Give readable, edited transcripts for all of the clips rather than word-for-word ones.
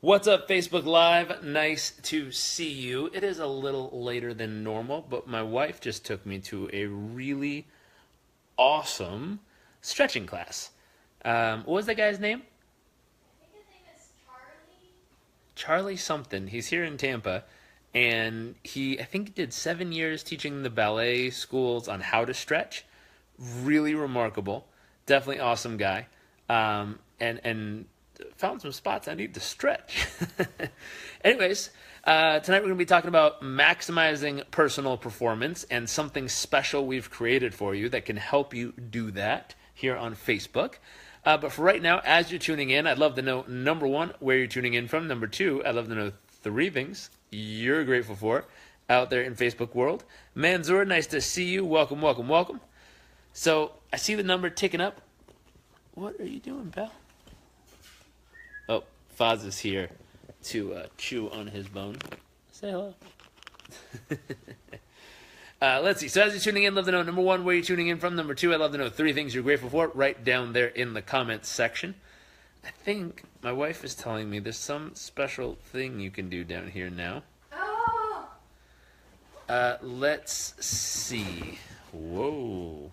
What's up, Facebook Live? Nice to see you. It is a little later than normal, but my wife just took me to a really awesome stretching class. What was that guy's name? I think his name is Charlie. Charlie something. He's here in Tampa, and I think he did 7 years teaching the ballet schools on how to stretch. Really remarkable. Definitely awesome guy. And found some spots I need to stretch. Anyways, tonight we're going to be talking about maximizing personal performance and something special we've created for you that can help you do that here on Facebook. But for right now, as you're tuning in, I'd love to know, number one, where you're tuning in from. Number two, I'd love to know 3 things you're grateful for out there in Facebook world. Manzoor, nice to see you. Welcome, welcome, welcome. So I see the number ticking up. What are you doing, pal? Oh, Faz is here to chew on his bone. Say hello. Let's see. So as you're tuning in, love to know, number one, where you're tuning in from. Number two, I'd love to know 3 things you're grateful for. Right down there in the comments section. I think my wife is telling me there's some special thing you can do down here now. Oh! Let's see. Whoa.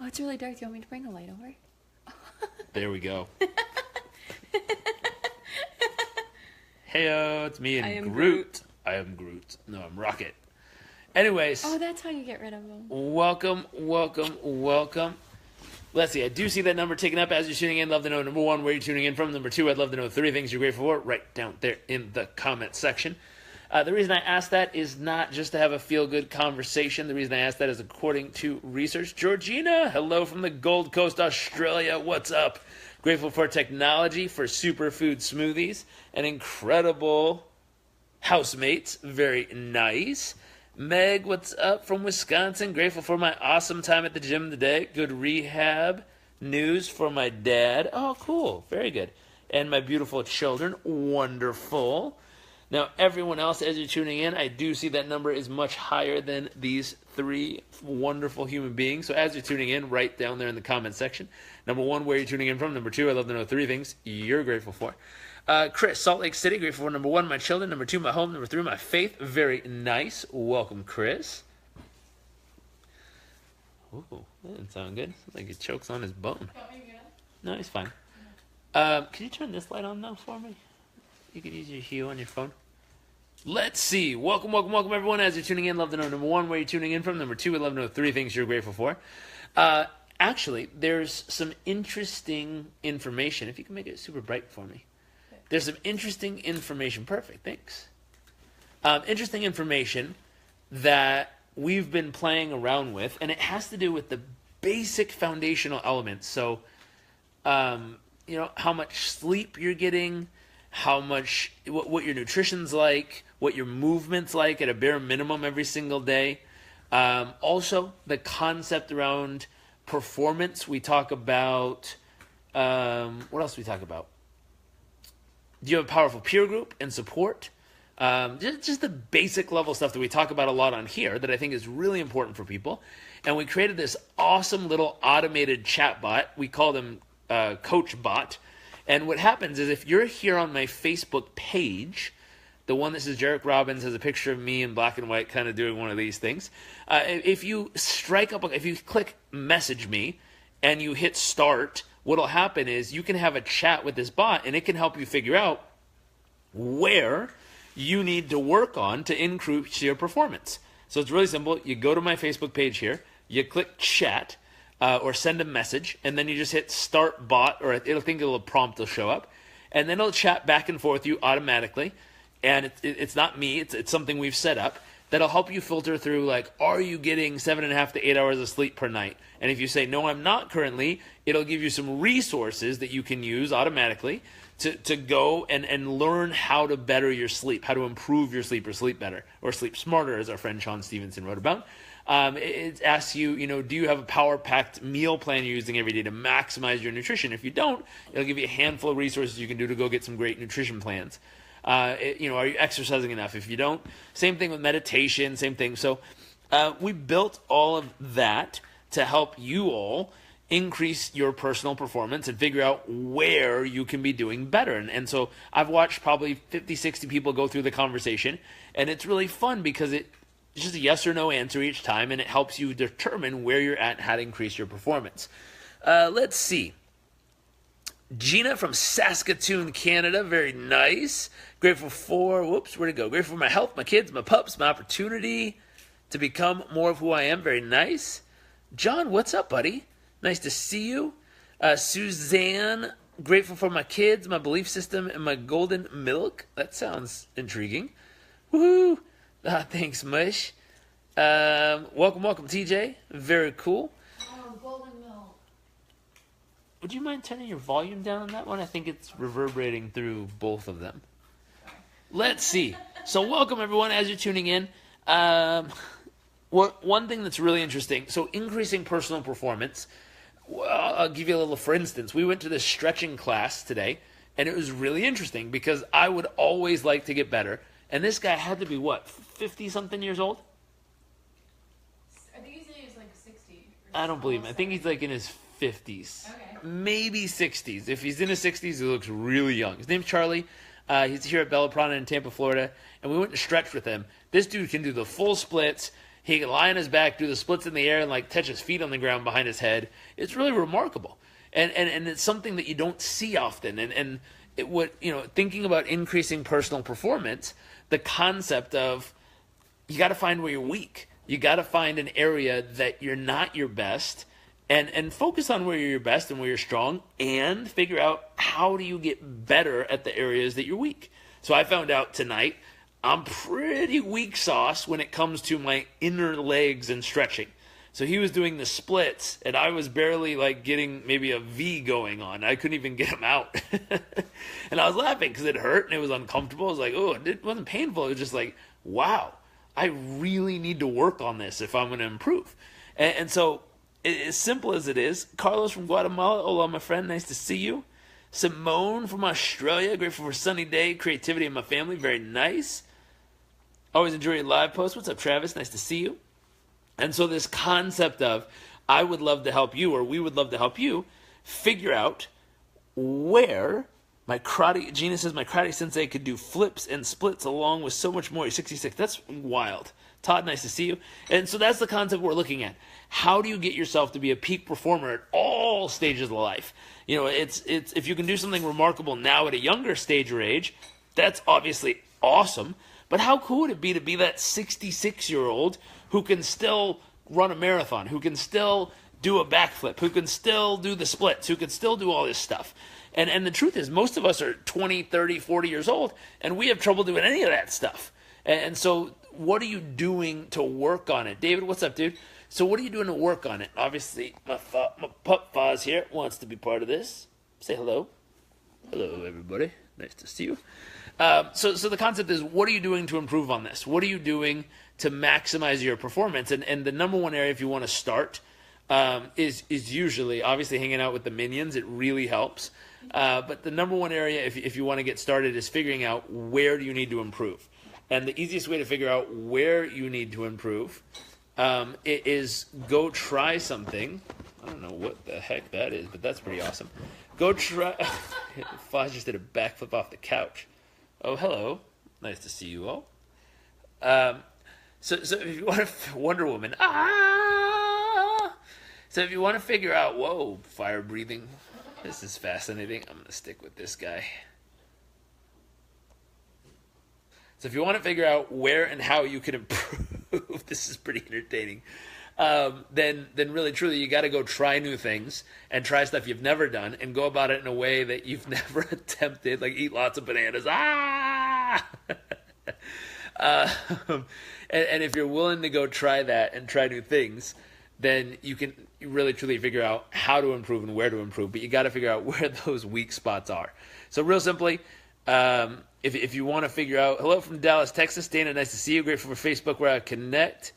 Oh, it's really dark. Do you want me to bring a light over? There we go. Heyo, it's me and I am Groot. I am Groot. No, I'm Rocket. Anyways. Oh, that's how you get rid of them. Welcome, welcome, welcome. Let's see. I do see that number ticking up as you're tuning in. Love to know, number one, where you're tuning in from. Number two, I'd love to know 3 things you're grateful for. Right down there in the comment section. The reason I ask that is not just to have a feel-good conversation. The reason I ask that is according to research. Georgina, hello from the Gold Coast, Australia. What's up? Grateful for technology, for superfood smoothies, and incredible housemates. Very nice. Meg, what's up from Wisconsin? Grateful for my awesome time at the gym today. Good rehab news for my dad. Oh, cool. Very good. And my beautiful children. Wonderful. Now, everyone else, as you're tuning in, I do see that number is much higher than these 3 wonderful human beings. So as you're tuning in, right down there in the comment section. Number one, where you're tuning in from. Number two, I'd love to know 3 things you're grateful for. Chris, Salt Lake City, grateful for number 1, my children. Number 2, my home. Number 3, my faith. Very nice. Welcome, Chris. Ooh, that didn't sound good. Sounds like he chokes on his bone. No, he's fine. Can you turn this light on now for me? You could use your hue on your phone. Let's see. Welcome, welcome, welcome, everyone. As you're tuning in, love to know, number 1, where you're tuning in from. Number 2, I'd love to know 3 things you're grateful for. Actually, there's some interesting information. If you can make it super bright for me. There's some interesting information. Perfect, thanks. Interesting information that we've been playing around with, and it has to do with the basic foundational elements. So, how much sleep you're getting, what your nutrition's like, what your movement's like at a bare minimum every single day. Also, the concept around performance. We talk about, what else do we talk about? Do you have a powerful peer group and support? Just the basic level stuff that we talk about a lot on here that I think is really important for people. And we created this awesome little automated chat bot. We call them Coach Bot. And what happens is if you're here on my Facebook page, the one that says Jairek Robbins has a picture of me in black and white kind of doing one of these things. If you if you click message me and you hit start, what'll happen is you can have a chat with this bot and it can help you figure out where you need to work on to increase your performance. So it's really simple. You go to my Facebook page here, you click chat, or send a message, and then you just hit start bot, or it'll think a little prompt will show up, and then it'll chat back and forth with you automatically. And it's not me, it's something we've set up that'll help you filter through, like, are you getting 7.5 to 8 hours of sleep per night? And if you say, no, I'm not currently, it'll give you some resources that you can use automatically to go and learn how to better your sleep, how to improve your sleep or sleep better, or sleep smarter, as our friend Sean Stevenson wrote about. It asks you, do you have a power-packed meal plan you're using every day to maximize your nutrition? If you don't, it'll give you a handful of resources you can do to go get some great nutrition plans. Are you exercising enough? If you don't, same thing with meditation, same thing. So we built all of that to help you all increase your personal performance and figure out where you can be doing better. And so I've watched probably 50, 60 people go through the conversation, and it's really fun because it's just a yes or no answer each time, and it helps you determine where you're at and how to increase your performance. Let's see. Gina from Saskatoon, Canada. Very nice. Grateful for, where'd it go? Grateful for my health, my kids, my pups, my opportunity to become more of who I am. Very nice. John, what's up, buddy? Nice to see you. Suzanne, grateful for my kids, my belief system, and my golden milk. That sounds intriguing. Woohoo! Thanks, Mush. Welcome, TJ. Very cool. Oh, golden milk. Would you mind turning your volume down on that one? I think it's reverberating through both of them. Let's see. So welcome, everyone, as you're tuning in. One thing that's really interesting, so increasing personal performance, I'll give you a little for instance. We went to this stretching class today, and it was really interesting because I would always like to get better. And this guy had to be, 50-something years old? I think he said he was like 60. I don't believe him. I think he's like in his 50s. Okay. Maybe 60s. If he's in his 60s, he looks really young. His name's Charlie. He's here at Bella Prana in Tampa, Florida. And we went to stretch with him. This dude can do the full splits. He can lie on his back, do the splits in the air, and touch his feet on the ground behind his head. It's really remarkable. And it's something that you don't see often. And thinking about increasing personal performance, the concept of you got to find where you're weak. You got to find an area that you're not your best and focus on where you're your best and where you're strong and figure out how do you get better at the areas that you're weak. So I found out tonight I'm pretty weak sauce when it comes to my inner legs and stretching. So he was doing the splits, and I was barely getting maybe a V going on. I couldn't even get him out. And I was laughing because it hurt and it was uncomfortable. I was like, oh, it wasn't painful. It was just like, wow, I really need to work on this if I'm going to improve. And so, as simple as it is, Carlos from Guatemala, hola, my friend, nice to see you. Simone from Australia, grateful for a sunny day, creativity in my family, very nice. Always enjoy your live posts. What's up, Travis? Nice to see you. And so this concept of I would love to help you, or we would love to help you, figure out where my karate, Gina says my karate sensei could do flips and splits along with so much more. You're 66. That's wild. Todd, nice to see you. And so that's the concept we're looking at. How do you get yourself to be a peak performer at all stages of life? It's if you can do something remarkable now at a younger stage or age, that's obviously awesome. But how cool would it be to be that 66-year-old who can still run a marathon, who can still do a backflip, who can still do the splits, who can still do all this stuff? And the truth is, most of us are 20, 30, 40 years old, and we have trouble doing any of that stuff. And so what are you doing to work on it? David, what's up, dude? So what are you doing to work on it? Obviously, my pup Foz here wants to be part of this. Say hello. Hello, everybody. Nice to see you. So the concept is, what are you doing to improve on this? What are you doing to maximize your performance? And the number one area, if you want to start, is usually, obviously, hanging out with the minions. It really helps. But the number one area, if you want to get started, is figuring out where do you need to improve. And the easiest way to figure out where you need to improve is go try something. I don't know what the heck that is, but that's pretty awesome. Go try. Foz just did a backflip off the couch. Oh, hello. Nice to see you all. So if you want to, Wonder Woman. So if you want to figure out, whoa, fire breathing. This is fascinating. I'm going to stick with this guy. So if you want to figure out where and how you can improve, this is pretty entertaining. Then really, truly, you got to go try new things and try stuff you've never done and go about it in a way that you've never attempted, like eat lots of bananas. And if you're willing to go try that and try new things, then you can really, truly figure out how to improve and where to improve. But you got to figure out where those weak spots are. So real simply, if you want to figure out, hello from Dallas, Texas, Dana, nice to see you. Grateful for Facebook where I connect.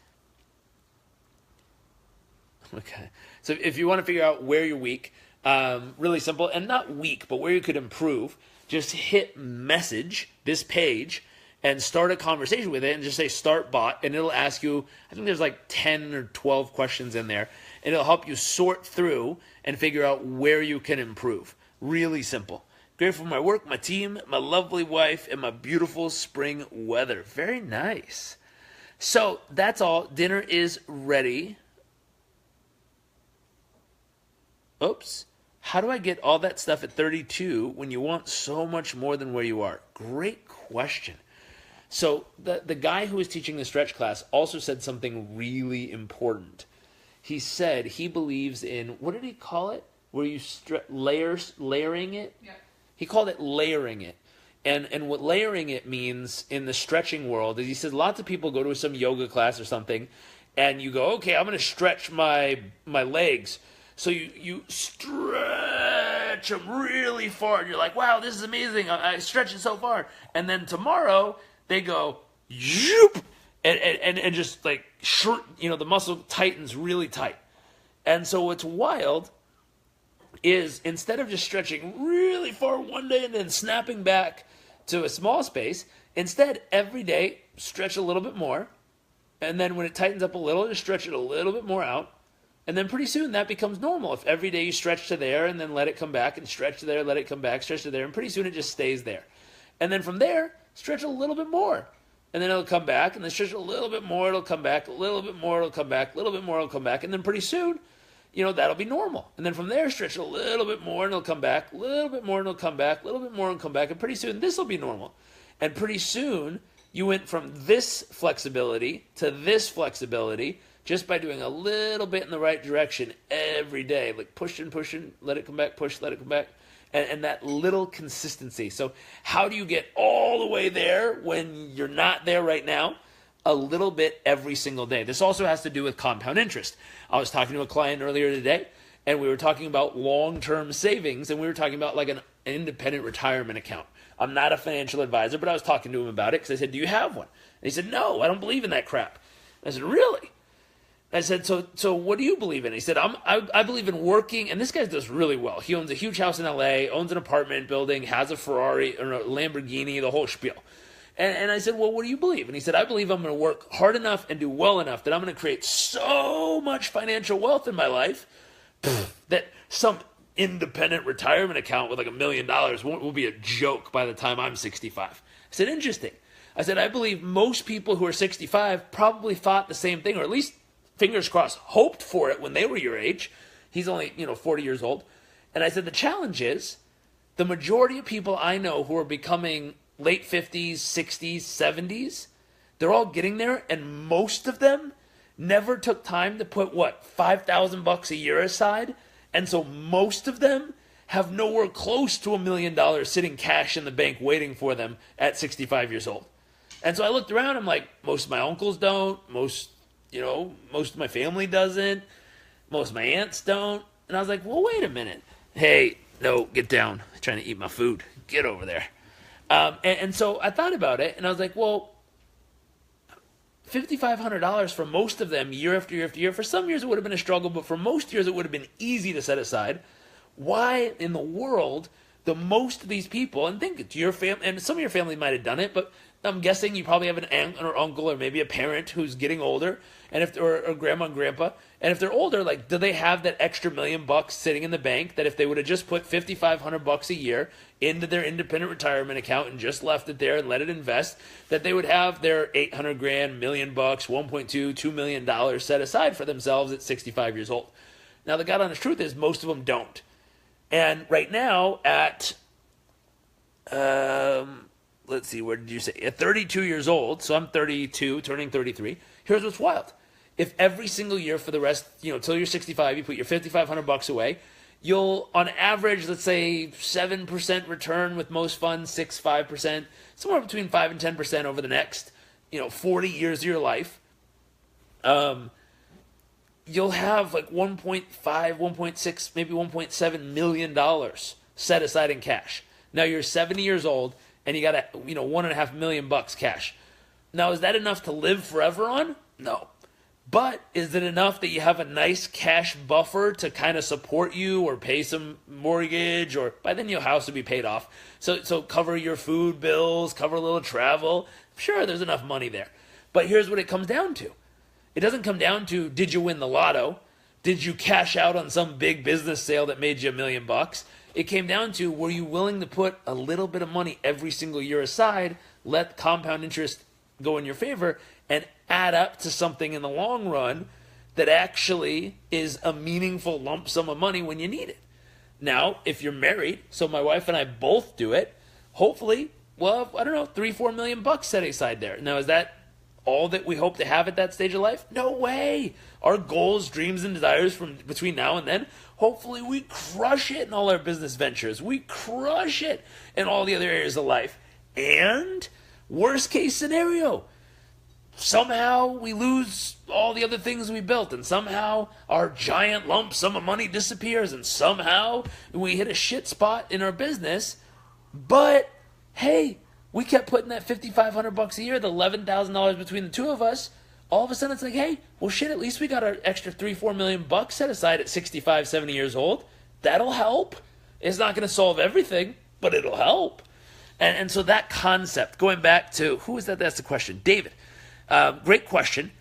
Okay. So if you want to figure out where you're weak, really simple, and not weak, but where you could improve, just hit message this page and start a conversation with it and just say start bot, and it'll ask you, I think there's like 10 or 12 questions in there, and it'll help you sort through and figure out where you can improve. Really simple. Grateful for my work, my team, my lovely wife, and my beautiful spring weather. Very nice. So that's all. Dinner is ready. Oops. How do I get all that stuff at 32 when you want so much more than where you are? Great question. So the guy who was teaching the stretch class also said something really important. He said he believes in, what did he call it? Where you layering it? Yeah. He called it layering it. And what layering it means in the stretching world is, he says lots of people go to some yoga class or something, and you go, okay, I'm going to stretch my legs. So you stretch them really far, and you're like, wow, this is amazing. I stretched it so far. And then tomorrow they go, zoop, and just like short, the muscle tightens really tight. And so what's wild is, instead of just stretching really far one day and then snapping back to a small space, instead every day stretch a little bit more, and then when it tightens up a little, just stretch it a little bit more out, and then pretty soon that becomes normal. If every day you stretch to there and then let it come back and stretch to there, let it come back, stretch to there, and pretty soon it just stays there. And then from there, stretch a little bit more, and then it'll come back, and then stretch a little bit more, it'll come back, a little bit more, it'll come back, a little bit more, it'll come back, and then pretty soon, that'll be normal. And then from there, stretch a little bit more, and it'll come back, a little bit more, and it'll come back, a little bit more, and come back, and pretty soon this will be normal. And pretty soon, you went from this flexibility to this flexibility just by doing a little bit in the right direction every day, like pushing, let it come back, push, let it come back, and that little consistency. So how do you get all the way there when you're not there right now? A little bit every single day. This also has to do with compound interest. I was talking to a client earlier today, and we were talking about long-term savings, and we were talking about like an independent retirement account. I'm not a financial advisor, but I was talking to him about it because I said, do you have one? And he said, no, I don't believe in that crap. I said, really? I said, so what do you believe in? He said, I believe in working, and this guy does really well. He owns a huge house in LA, owns an apartment building, has a Ferrari or a Lamborghini, the whole spiel. And I said, well, what do you believe? And he said, I believe I'm going to work hard enough and do well enough that I'm going to create so much financial wealth in my life that some independent retirement account with like $1 million will be a joke by the time I'm 65. I said, interesting. I said, I believe most people who are 65 probably thought the same thing, or at least, fingers crossed, hoped for it when they were your age. He's only, 40 years old. And I said, the challenge is, the majority of people I know who are becoming late 50s, 60s, 70s, they're all getting there, and most of them never took time to put, $5,000 a year aside? And so most of them have nowhere close to $1 million sitting cash in the bank waiting for them at 65 years old. And so I looked around, I'm like, most of my uncles don't, most of my family doesn't, most of my aunts don't. And I was like, well, wait a minute. Hey, no, get down. I'm trying to eat my food. Get over there. And so I thought about it, and I was like, well, $5,500 for most of them year after year after year. For some years it would have been a struggle, but for most years it would have been easy to set aside. Why in the world the most of these people, and think to your family, and some of your family might have done it, but I'm guessing you probably have an aunt or uncle or maybe a parent who's getting older, and or grandma and grandpa, and if they're older, like, do they have that extra $1 million sitting in the bank that if they would have just put $5,500 a year into their independent retirement account and just left it there and let it invest, that they would have their $800,000, $1 million, 1.2, $2 million set aside for themselves at 65 years old? Now, the God honest truth is most of them don't. And right now at, let's see, where did you say? At 32 years old, so I'm 32, turning 33. Here's what's wild. If every single year for the rest, till you're 65, you put your $5,500 away, you'll, on average, let's say 7% return with most funds, 5%, somewhere between 5 and 10% over the next, 40 years of your life. You'll have like 1.5, 1.6, maybe $1.7 million set aside in cash. Now you're 70 years old and you got $1.5 million cash. Now, is that enough to live forever on? No. But is it enough that you have a nice cash buffer to kind of support you or pay some mortgage, or by then your house will be paid off? So cover your food bills, cover a little travel. Sure, there's enough money there. But here's what it comes down to. It doesn't come down to, did you win the lotto? Did you cash out on some big business sale that made you $1 million? It came down to, were you willing to put a little bit of money every single year aside, let compound interest go in your favor, and add up to something in the long run that actually is a meaningful lump sum of money when you need it. Now, if you're married, so my wife and I both do it, hopefully, well, I don't know, $3-4 million set aside there. Now, is that all that we hope to have at that stage of life? No way. Our goals, dreams, and desires from between now and then, hopefully we crush it in all our business ventures. We crush it in all the other areas of life. And worst case scenario, somehow we lose all the other things we built, and somehow our giant lump sum of money disappears, and somehow we hit a shit spot in our business. But hey, we kept putting that $5,500 a year, the $11,000 between the two of us. All of a sudden it's like, hey, well shit, at least we got our extra $3-4 million set aside at 65, 70 years old. That'll help. It's not going to solve everything, but it'll help. And so that concept, going back to, who is that? That's the question. David. Great question.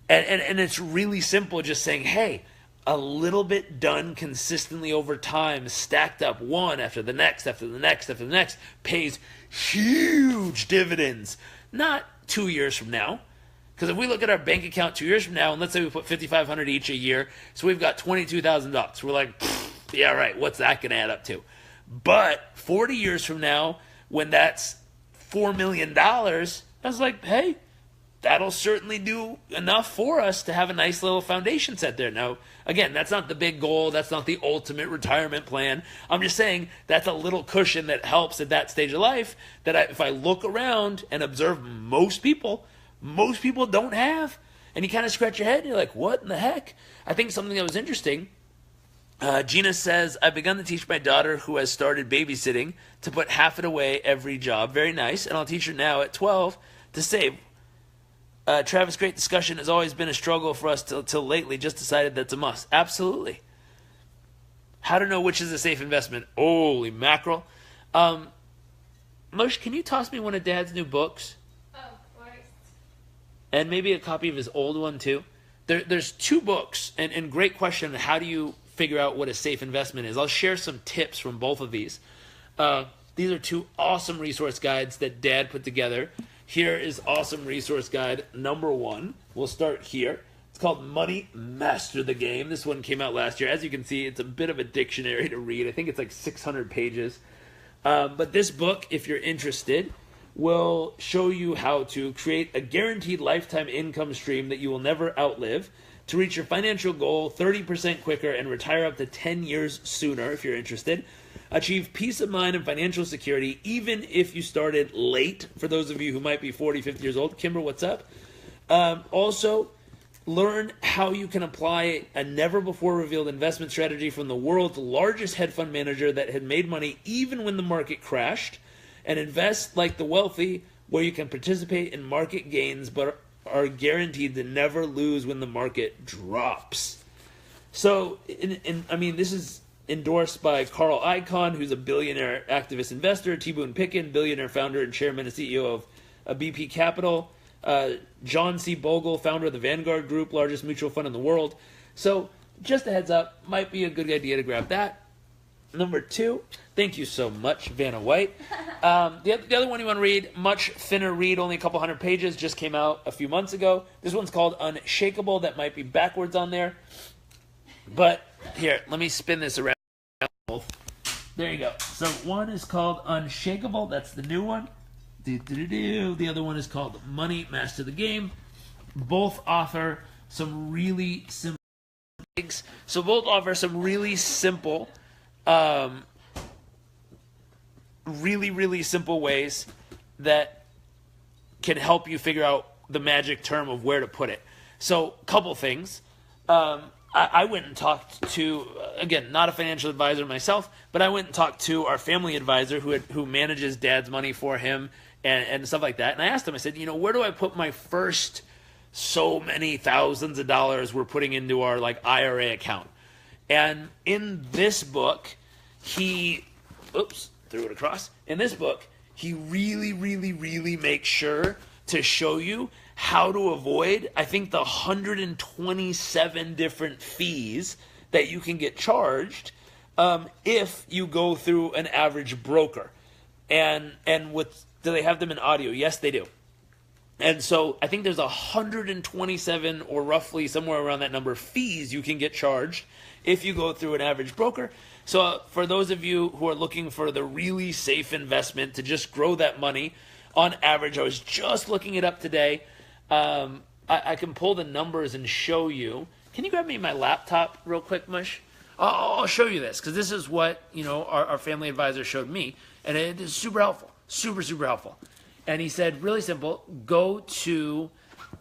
And it's really simple, just saying, hey, a little bit done consistently over time, stacked up one after the next, after the next, after the next, pays huge dividends. Not 2 years from now. Because if we look at our bank account 2 years from now, and let's say we put $5,500 each a year, so we've got $22,000. We're like, yeah, right, what's that going to add up to? But 40 years from now, when that's $4 million, I was like, hey, that'll certainly do enough for us to have a nice little foundation set there. Now, again, that's not the big goal. That's not the ultimate retirement plan. I'm just saying that's a little cushion that helps at that stage of life that if I look around and observe most people don't have. And you kind of scratch your head and you're like, what in the heck? I think something that was interesting, Gina says, I've begun to teach my daughter who has started babysitting to put half it away every job. Very nice. And I'll teach her now at 12 to save. Travis, great discussion. Has always been a struggle for us till lately. Just decided that's a must. Absolutely. How to know which is a safe investment? Holy mackerel. Mush, can you toss me one of Dad's new books? Oh, of course. And maybe a copy of his old one too. There's two books, and great question. How do you figure out what a safe investment is? I'll share some tips from both of these. These are two awesome resource guides that Dad put together. Here is awesome resource guide number 1. We'll start here. It's called Money Master the Game. This one came out last year. As you can see, it's a bit of a dictionary to read. I think it's like 600 pages. But this book, if you're interested, will show you how to create a guaranteed lifetime income stream that you will never outlive, to reach your financial goal 30% quicker and retire up to 10 years sooner if you're interested. Achieve peace of mind and financial security even if you started late, for those of you who might be 40, 50 years old. Kimber, what's up? Also, learn how you can apply a never-before-revealed investment strategy from the world's largest hedge fund manager that had made money even when the market crashed, and invest like the wealthy, where you can participate in market gains but are guaranteed to never lose when the market drops. So, I mean, this is endorsed by Carl Icahn, who's a billionaire activist investor, T. Boone Pickens, billionaire founder and chairman and CEO of BP Capital, John C. Bogle, founder of the Vanguard Group, largest mutual fund in the world. So, just a heads up, might be a good idea to grab that. Number 2, thank you so much, Vanna White. The other one you want to read, much thinner read, only a couple hundred pages, just came out a few months ago. This one's called Unshakable. That might be backwards on there. But here, let me spin this around. There you go. So one is called Unshakable. That's the new one. The other one is called Money Master the Game. Both offer some really simple things. So both offer some really simple, really simple ways that can help you figure out the magic term of where to put it. So, couple things. I went and talked to, again, not a financial advisor myself, but I went and talked to our family advisor who manages Dad's money for him and stuff like that. And I asked him, I said, where do I put my first so many thousands of dollars we're putting into our like IRA account. And in this book, he, oops, threw it across. In this book, he really, really, really makes sure to show you how to avoid, I think, the 127 different fees that you can get charged if you go through an average broker. And with, do they have them in audio? Yes, they do. And so I think there's 127 or roughly somewhere around that number fees you can get charged if you go through an average broker. So for those of you who are looking for the really safe investment to just grow that money, on average, I was just looking it up today. I can pull the numbers and show you. Can you grab me my laptop real quick, Mush? I'll show you this because this is what our family advisor showed me, and it is super helpful, super, super helpful. And he said, really simple, go to,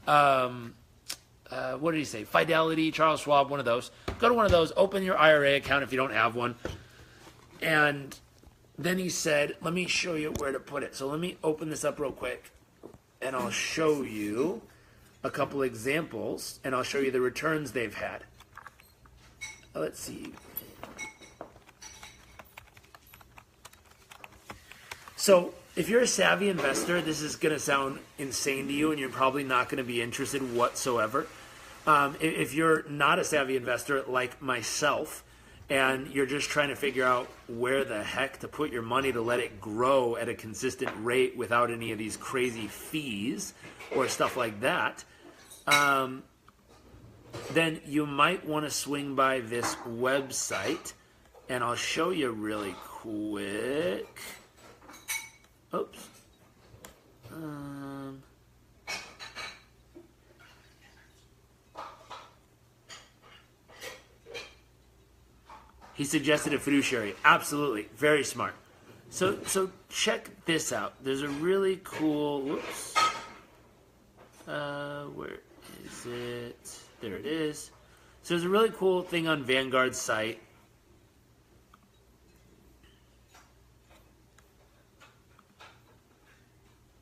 what did he say? Fidelity, Charles Schwab, one of those. Go to one of those, open your IRA account if you don't have one. And then he said, let me show you where to put it. So let me open this up real quick, and I'll show you a couple examples, and I'll show you the returns they've had. Let's see. So if you're a savvy investor, this is going to sound insane to you, and you're probably not going to be interested whatsoever. If you're not a savvy investor like myself, and you're just trying to figure out where the heck to put your money to let it grow at a consistent rate without any of these crazy fees or stuff like that, then you might want to swing by this website, and I'll show you really quick. Oops. He suggested a fiduciary. Absolutely. Very smart. So check this out. There's a really cool, whoops. Where is it? There it is. So there's a really cool thing on Vanguard's site.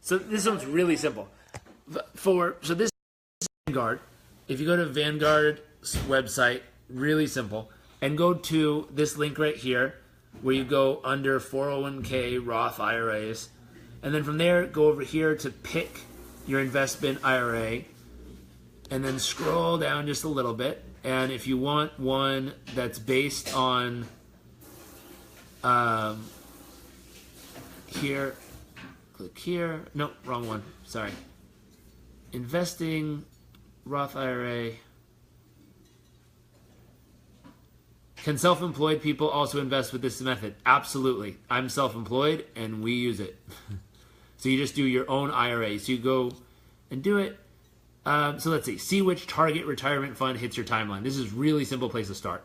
So this one's really simple. So this is Vanguard. If you go to Vanguard's website, really simple, and go to this link right here, where you go under 401k Roth IRAs, and then from there go over here to pick your investment IRA, and then scroll down just a little bit. And if you want one that's based on here, click here. No, wrong one. Sorry. Investing Roth IRA. Can self-employed people also invest with this method? Absolutely. I'm self-employed and we use it. So you just do your own IRA. So you go and do it. So let's see which target retirement fund hits your timeline. This is a really simple place to start.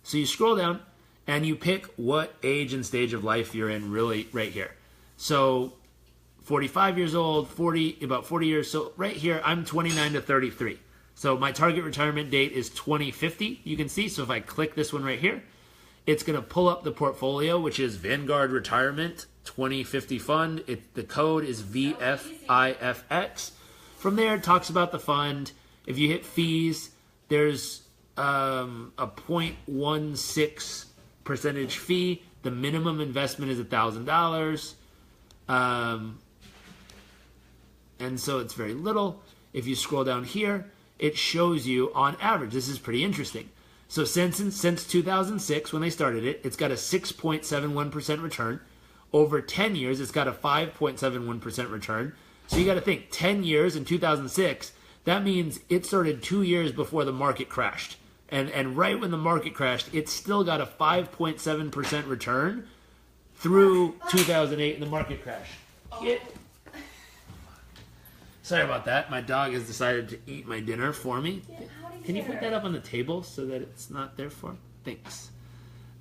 So you scroll down and you pick what age and stage of life you're in, really right here. So 45 years old, about 40 years. So right here, I'm 29 to 33. So my target retirement date is 2050, you can see. So if I click this one right here, it's going to pull up the portfolio, which is Vanguard Retirement 2050 Fund. The code is VFIFX. From there, it talks about the fund. If you hit fees, there's a 0.16 percentage fee. The minimum investment is $1,000. And so it's very little. If you scroll down here, it shows you on average. This is pretty interesting. So since 2006, when they started it, it's got a 6.71% return. Over 10 years, it's got a 5.71% return. So you got to think, 10 years in 2006, that means it started 2 years before the market crashed. And right when the market crashed, it still got a 5.7% return through 2008 and the market crashed. Sorry about that. My dog has decided to eat my dinner for me. Can you put that up on the table so that it's not there for me? Thanks.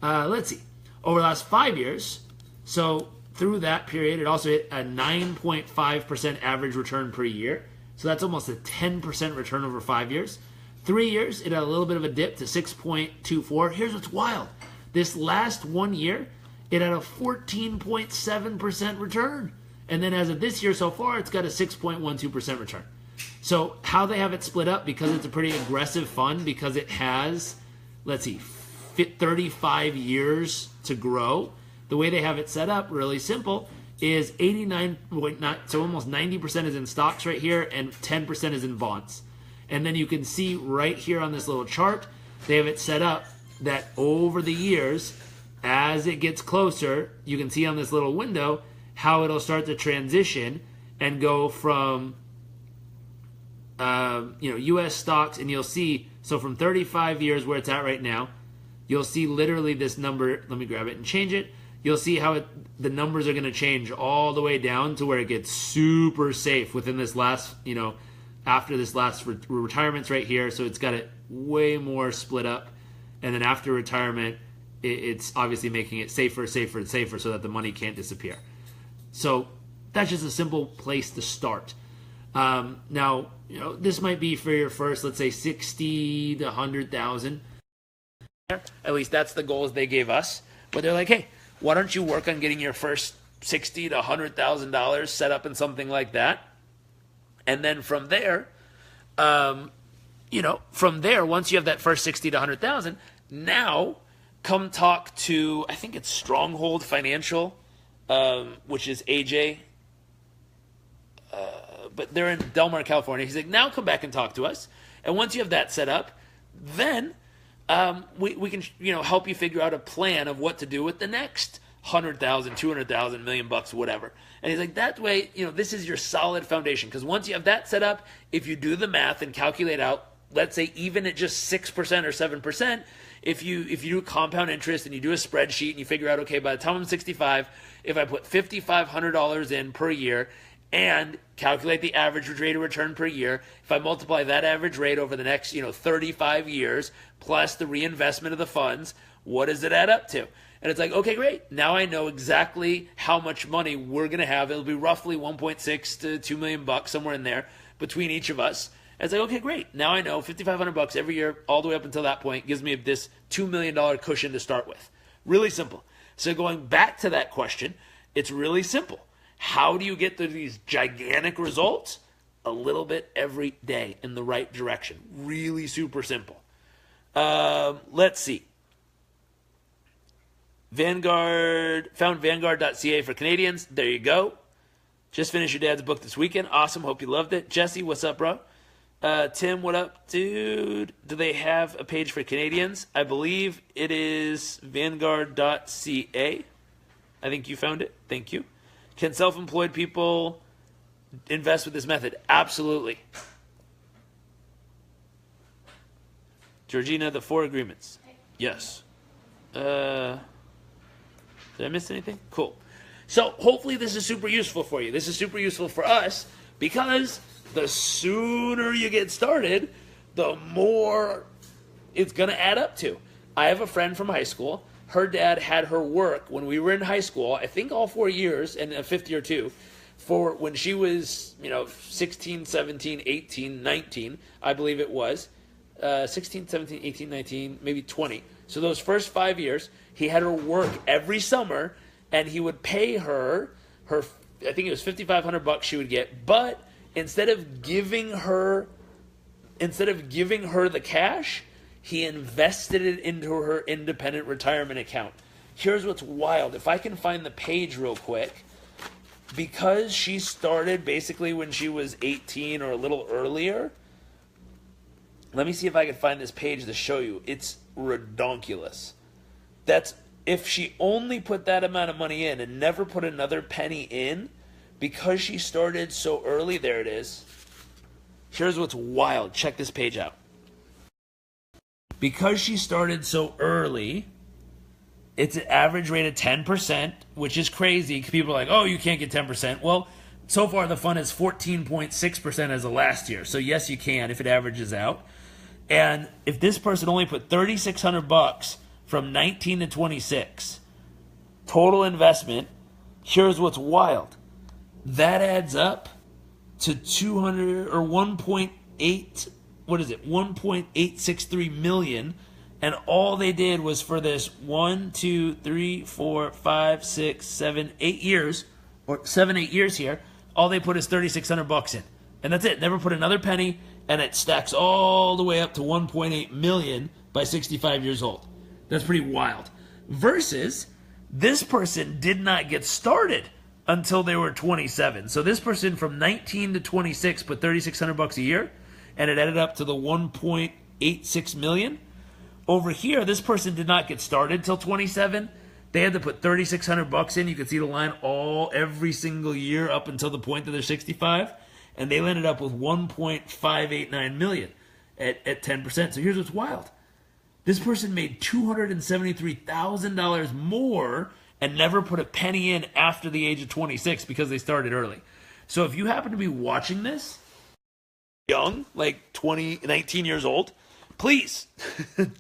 Let's see. Over the last 5 years, so through that period, it also hit a 9.5% average return per year. So that's almost a 10% return over 5 years. 3 years, it had a little bit of a dip to 6.24. Here's what's wild. This last 1 year, it had a 14.7% return. And then as of this year so far, it's got a 6.12% return. So how they have it split up, because it's a pretty aggressive fund, because it has, let's see, 35 years to grow. The way they have it set up, really simple, is 89.9, so almost 90% is in stocks right here, and 10% is in bonds. And then you can see right here on this little chart, they have it set up that over the years, as it gets closer, you can see on this little window how it'll start to transition and go from U.S. stocks, and you'll see, so from 35 years where it's at right now, you'll see literally this number. Let me grab it and change it. You'll see how the numbers are going to change all the way down to where it gets super safe within this last, after this last retirement's right here. So it's got it way more split up. And then after retirement, it's obviously making it safer, safer, and safer so that the money can't disappear. So that's just a simple place to start. Now, this might be for your first, let's say, 60 to 100,000. At least that's the goals they gave us. But they're like, hey, why don't you work on getting your first $60,000 to $100,000 set up in something like that? And then from there, once you have that first 60 to 100,000, now come talk to, I think it's Stronghold Financial, which is AJ, but they're in Del Mar, California. He's like, now come back and talk to us. And once you have that set up, then we can help you figure out a plan of what to do with the next 100,000, 200,000, $1 million, whatever. And he's like, that way, this is your solid foundation. Because once you have that set up, if you do the math and calculate out, let's say even at just 6% or 7%, if you do compound interest and you do a spreadsheet and you figure out, okay, by the time I'm 65, if I put $5,500 in per year and calculate the average rate of return per year, if I multiply that average rate over the next 35 years plus the reinvestment of the funds, what does it add up to? And it's like, okay, great. Now I know exactly how much money we're going to have. It'll be roughly 1.6 to $2 million, somewhere in there between each of us. And it's like, okay, great. Now I know $5,500 every year all the way up until that point gives me this $2 million cushion to start with. Really simple. So going back to that question, it's really simple. How do you get to these gigantic results? A little bit every day in the right direction. Really super simple. Let's see. Vanguard, found Vanguard.ca for Canadians. There you go. Just finished your dad's book this weekend. Awesome. Hope you loved it. Jesse, what's up, bro? Tim, what up, dude? Do they have a page for Canadians? I believe it is Vanguard.ca. I think you found it. Thank you. Can self-employed people invest with this method? Absolutely. Georgina, the 4 agreements. Yes. Did I miss anything? Cool. So hopefully this is super useful for you. This is super useful for us because the sooner you get started, the more it's going to add up to. I have a friend from high school. Her dad had her work when we were in high school, I think all 4 years and a fifth year too, for when she was, 16, 17, 18, 19, I believe it was. 16, 17, 18, 19, maybe 20. So those first 5 years, he had her work every summer, and he would pay her, I think it was $5,500 she would get, but instead of giving her the cash, he invested it into her independent retirement account. Here's what's wild. If I can find the page real quick, because she started basically when she was 18 or a little earlier, let me see if I can find this page to show you. It's redonkulous. That's if she only put that amount of money in and never put another penny in, because she started so early, there it is. Here's what's wild. Check this page out. Because she started so early, it's an average rate of 10%, which is crazy. People are like, oh, you can't get 10%. Well, so far the fund is 14.6% as of last year. So yes, you can if it averages out. And if this person only put $3,600 from 19 to 26, total investment, here's what's wild. That adds up to 200 or 1.8, what is it? 1.863 million. And all they did was for this 1, 2, 3, 4, 5, 6, 7, 8 years, or 7, 8 years here, all they put is $3,600 in. And that's it. Never put another penny, and it stacks all the way up to 1.8 million by 65 years old. That's pretty wild. Versus this person did not get started until they were 27. So this person from 19 to 26 put $3,600 a year, and it ended up to the 1.86 million. Over here, this person did not get started till 27. They had to put $3,600 in. You can see the line every single year up until the point that they're 65, and they ended up with 1.589 million at 10%. So here's what's wild: this person made $273,000 more and never put a penny in after the age of 26 because they started early. So if you happen to be watching this young, like 20, 19 years old, please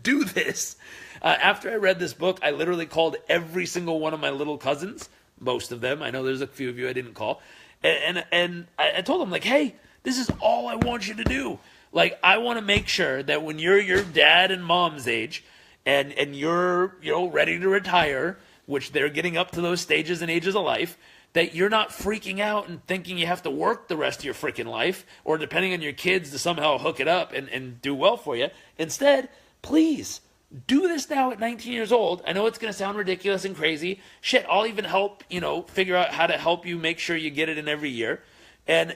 do this. After I read this book, I literally called every single one of my little cousins, most of them. I know there's a few of you I didn't call. And I told them, like, hey, this is all I want you to do. Like, I want to make sure that when you're your dad and mom's age and you're, ready to retire, which they're getting up to those stages and ages of life, that you're not freaking out and thinking you have to work the rest of your freaking life or depending on your kids to somehow hook it up and do well for you. Instead, please do this now at 19 years old. I know it's going to sound ridiculous and crazy. Shit, I'll even help, figure out how to help you make sure you get it in every year. And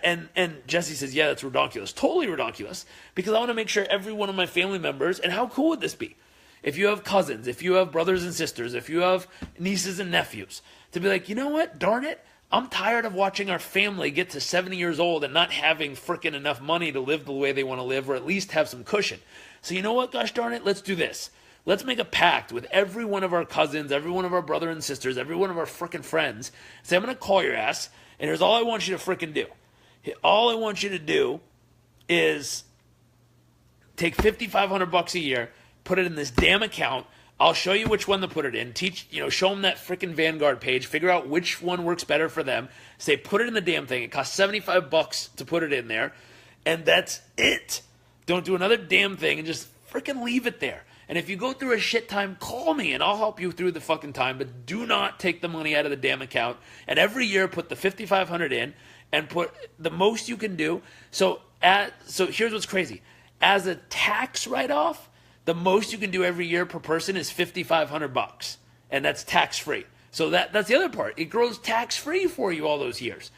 Jesse says, yeah, that's ridiculous. Totally ridiculous. Because I want to make sure every one of my family members, and how cool would this be? If you have cousins, if you have brothers and sisters, if you have nieces and nephews, to be like, you know what, darn it, I'm tired of watching our family get to 70 years old and not having freaking enough money to live the way they want to live, or at least have some cushion. So you know what, gosh darn it, let's do this. Let's make a pact with every one of our cousins, every one of our brothers and sisters, every one of our freaking friends. Say, I'm going to call your ass, and here's all I want you to freaking do. All I want you to do is take $5,500 a year, put it in this damn account. I'll show you which one to put it in. Show them that freaking Vanguard page. Figure out which one works better for them. Say, put it in the damn thing. It costs $75 to put it in there, and that's it. Don't do another damn thing and just freaking leave it there. And if you go through a shit time, call me and I'll help you through the fucking time. But do not take the money out of the damn account. And every year, put the $5,500 in and put the most you can do. So here's what's crazy. As a tax write-off, the most you can do every year per person is $5,500, and that's tax-free. So that's the other part. It grows tax-free for you all those years.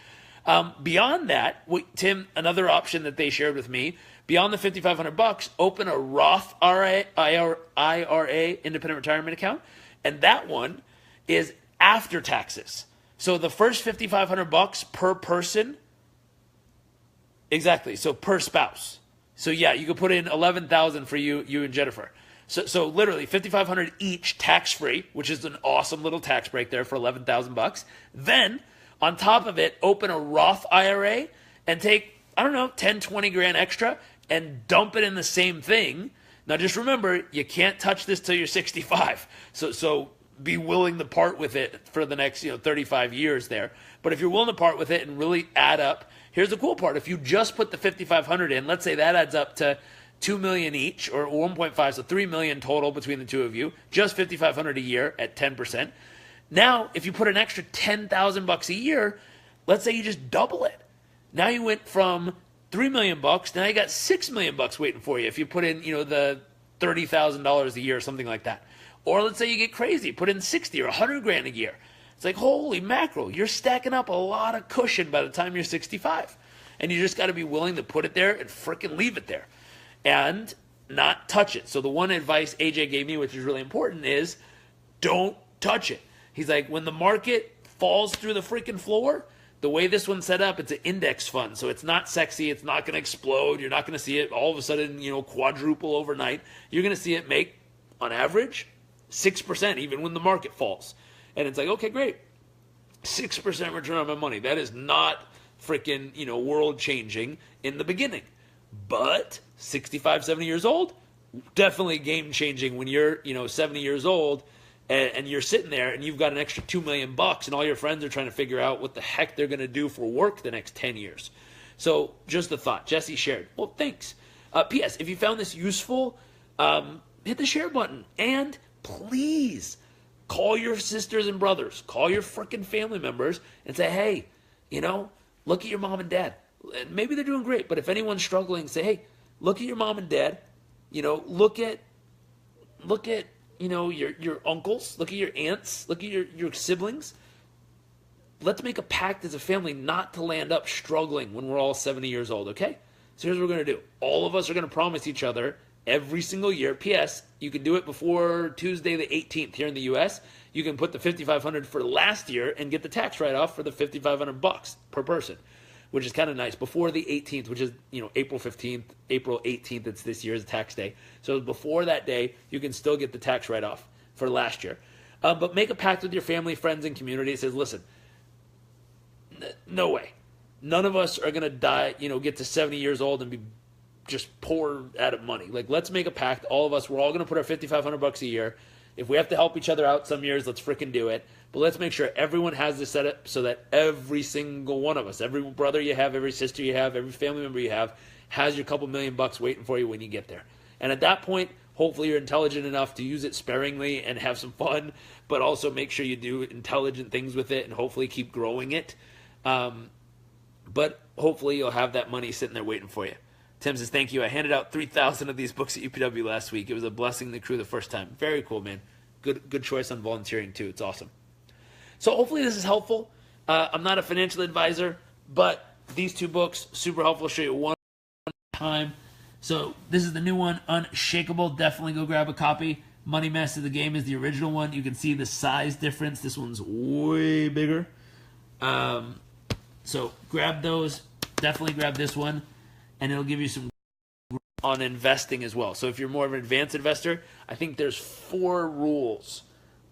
Beyond that, Tim, another option that they shared with me, beyond the $5,500, open a Roth IRA, independent retirement account, and that one is after taxes. So the first $5,500 per person, exactly. So per spouse. So yeah, you could put in $11,000 for you and Jennifer. So literally $5,500 each, tax free, which is an awesome little tax break there for $11,000. Then on top of it, open a Roth IRA and take, I don't know, 10, 20 grand extra and dump it in the same thing. Now just remember, you can't touch this till you're 65. So be willing to part with it for the next 35 years there. But if you're willing to part with it and really add up, here's the cool part. If you just put the $5,500 in, let's say that adds up to $2 million each, or 1.5, so $3 million total between the two of you, just $5,500 a year at 10%. Now, if you put an extra $10,000 a year, let's say you just double it. Now you went from $3 million, now you got $6 million waiting for you if you put in, the $30,000 a year or something like that. Or let's say you get crazy, put in 60 or 100 grand a year. It's like, holy mackerel, you're stacking up a lot of cushion by the time you're 65. And you just got to be willing to put it there and frickin' leave it there and not touch it. So the one advice AJ gave me, which is really important, is don't touch it. He's like, when the market falls through the freaking floor, the way this one's set up, it's an index fund. So it's not sexy. It's not going to explode. You're not going to see it all of a sudden, quadruple overnight. You're going to see it make, on average, 6% even when the market falls. And it's like, okay, great. 6% return on my money. That is not freaking, world changing in the beginning. But 65, 70 years old, definitely game changing when you're, 70 years old and you're sitting there and you've got an extra $2 million and all your friends are trying to figure out what the heck they're going to do for work the next 10 years. So just a thought. Jesse shared. Well, thanks. P.S. If you found this useful, hit the share button and please call your sisters and brothers, call your freaking family members and say, hey, look at your mom and dad. And maybe they're doing great, but if anyone's struggling, say, hey, look at your mom and dad. Look at your uncles, look at your aunts, look at your siblings. Let's make a pact as a family not to land up struggling when we're all 70 years old, okay? So here's what we're going to do. All of us are going to promise each other every single year. P.S. You can do it before Tuesday the 18th here in the U.S. You can put the $5,500 for last year and get the tax write-off for the $5,500 per person, which is kind of nice. Before the 18th, which is April 15th, April 18th, it's this year's tax day. So before that day, you can still get the tax write-off for last year. But make a pact with your family, friends, and community. It says, listen, no way. None of us are going to die, get to 70 years old and be just poor out of money. Like, let's make a pact. All of us, we're all going to put our $5,500 a year. If we have to help each other out some years, let's freaking do it. But let's make sure everyone has this set up so that every single one of us, every brother you have, every sister you have, every family member you have, has your couple $1,000,000 waiting for you when you get there. And at that point, hopefully you're intelligent enough to use it sparingly and have some fun, but also make sure you do intelligent things with it and hopefully keep growing it. But hopefully you'll have that money sitting there waiting for you. Tim says, thank you. I handed out 3,000 of these books at UPW last week. It was a blessing to the crew the first time. Very cool, man. Good choice on volunteering, too. It's awesome. So hopefully this is helpful. I'm not a financial advisor, but these two books, super helpful. I'll show you one time. So this is the new one, Unshakable. Definitely go grab a copy. Money Master of the Game is the original one. You can see the size difference. This one's way bigger. So grab those. Definitely grab this one. And it'll give you some on investing as well. So if you're more of an advanced investor, I think there's 4 rules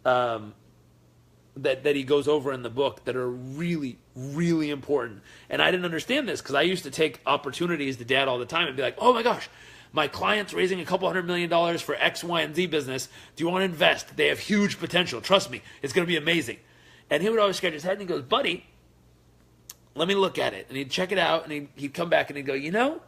that he goes over in the book that are really, really important. And I didn't understand this because I used to take opportunities to dad all the time and be like, oh my gosh, my client's raising a couple $100 million for X, Y, and Z business. Do you want to invest? They have huge potential. Trust me, it's going to be amazing. And he would always scratch his head and he goes, buddy, let me look at it. And he'd check it out and he'd come back and he'd go,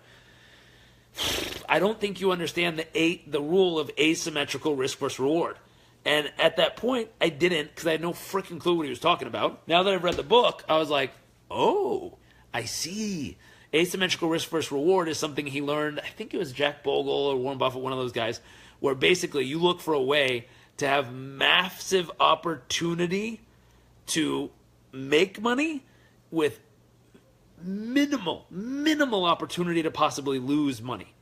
I don't think you understand the rule of asymmetrical risk versus reward. And at that point, I didn't because I had no freaking clue what he was talking about. Now that I've read the book, I was like, oh, I see. Asymmetrical risk versus reward is something he learned, I think it was Jack Bogle or Warren Buffett, one of those guys, where basically you look for a way to have massive opportunity to make money with minimal opportunity to possibly lose money.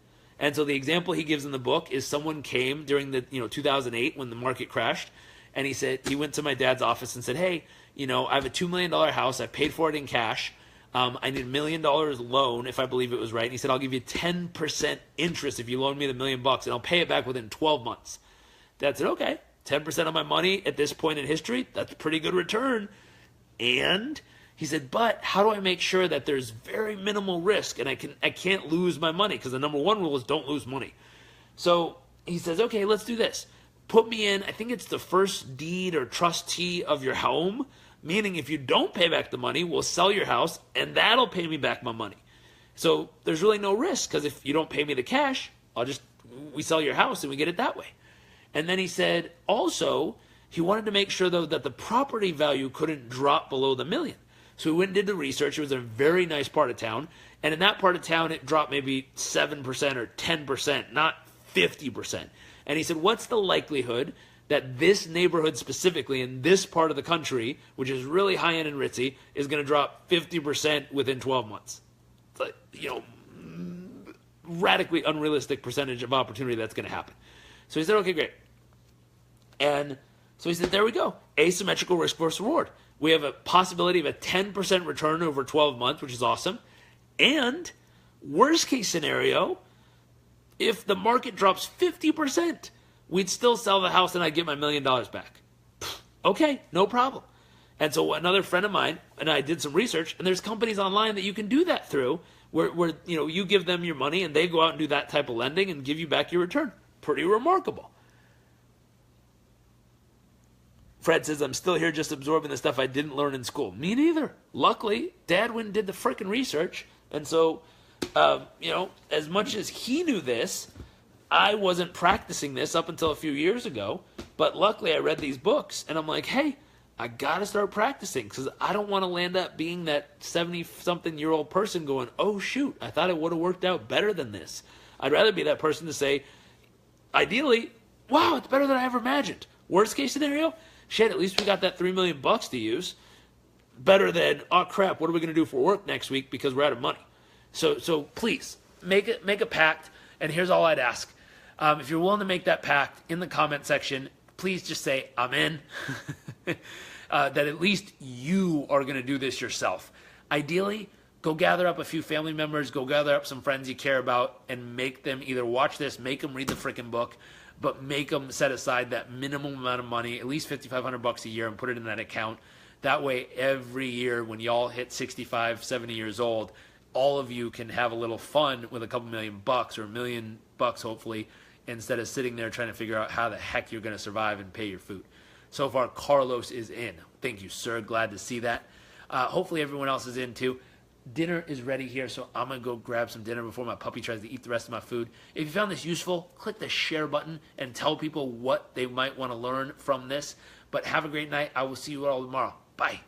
And so the example he gives in the book is someone came during the 2008 when the market crashed, and he said he went to my dad's office and said, hey, I have a $2 million house. I paid for it in cash. I need $1 million loan, if I believe it was right. And he said, I'll give you 10% interest if you loan me the $1 million, and I'll pay it back within 12 months. Dad said, okay, 10% of my money at this point in history, that's a pretty good return. And he said, but how do I make sure that there's very minimal risk and I can't lose my money? Because the number one rule is don't lose money. So he says, okay, let's do this. Put me in, I think it's the first deed or trustee of your home, meaning if you don't pay back the money, we'll sell your house and that'll pay me back my money. So there's really no risk because if you don't pay me the cash, we sell your house and we get it that way. And then he said, also, he wanted to make sure though that the property value couldn't drop below the $1 million. So we went and did the research. It was a very nice part of town. And in that part of town, it dropped maybe 7% or 10%, not 50%. And he said, what's the likelihood that this neighborhood specifically in this part of the country, which is really high-end and ritzy, is going to drop 50% within 12 months? It's like, radically unrealistic percentage of opportunity that's going to happen. So he said, okay, great. And so he said, there we go. Asymmetrical risk versus reward. We have a possibility of a 10% return over 12 months, which is awesome. And worst case scenario, if the market drops 50%, we'd still sell the house and I'd get my $1 million back. Okay, no problem. And so another friend of mine and I did some research, and there's companies online that you can do that through where you give them your money and they go out and do that type of lending and give you back your return. Pretty remarkable. Fred says, I'm still here just absorbing the stuff I didn't learn in school. Me neither. Luckily, Dad went and did the frickin' research. And so, as much as he knew this, I wasn't practicing this up until a few years ago. But luckily, I read these books. And I'm like, hey, I got to start practicing because I don't want to land up being that 70-something-year-old person going, oh, shoot, I thought it would have worked out better than this. I'd rather be that person to say, ideally, wow, it's better than I ever imagined. Worst case scenario, shit, at least we got that $3 million to use. Better than, oh crap, what are we going to do for work next week because we're out of money? So please make a pact. And here's all I'd ask: if you're willing to make that pact in the comment section, please just say I'm in. That at least you are going to do this yourself. Ideally, go gather up a few family members, go gather up some friends you care about, and make them either watch this, make them read the freaking book, but make them set aside that minimum amount of money, at least $5,500 a year, and put it in that account. That way, every year when y'all hit 65, 70 years old, all of you can have a little fun with a couple $1,000,000 or $1 million, hopefully, instead of sitting there trying to figure out how the heck you're going to survive and pay your food. So far, Carlos is in. Thank you, sir. Glad to see that. Hopefully, everyone else is in too. Dinner is ready here, so I'm going to go grab some dinner before my puppy tries to eat the rest of my food. If you found this useful, click the share button and tell people what they might want to learn from this. But have a great night. I will see you all tomorrow. Bye.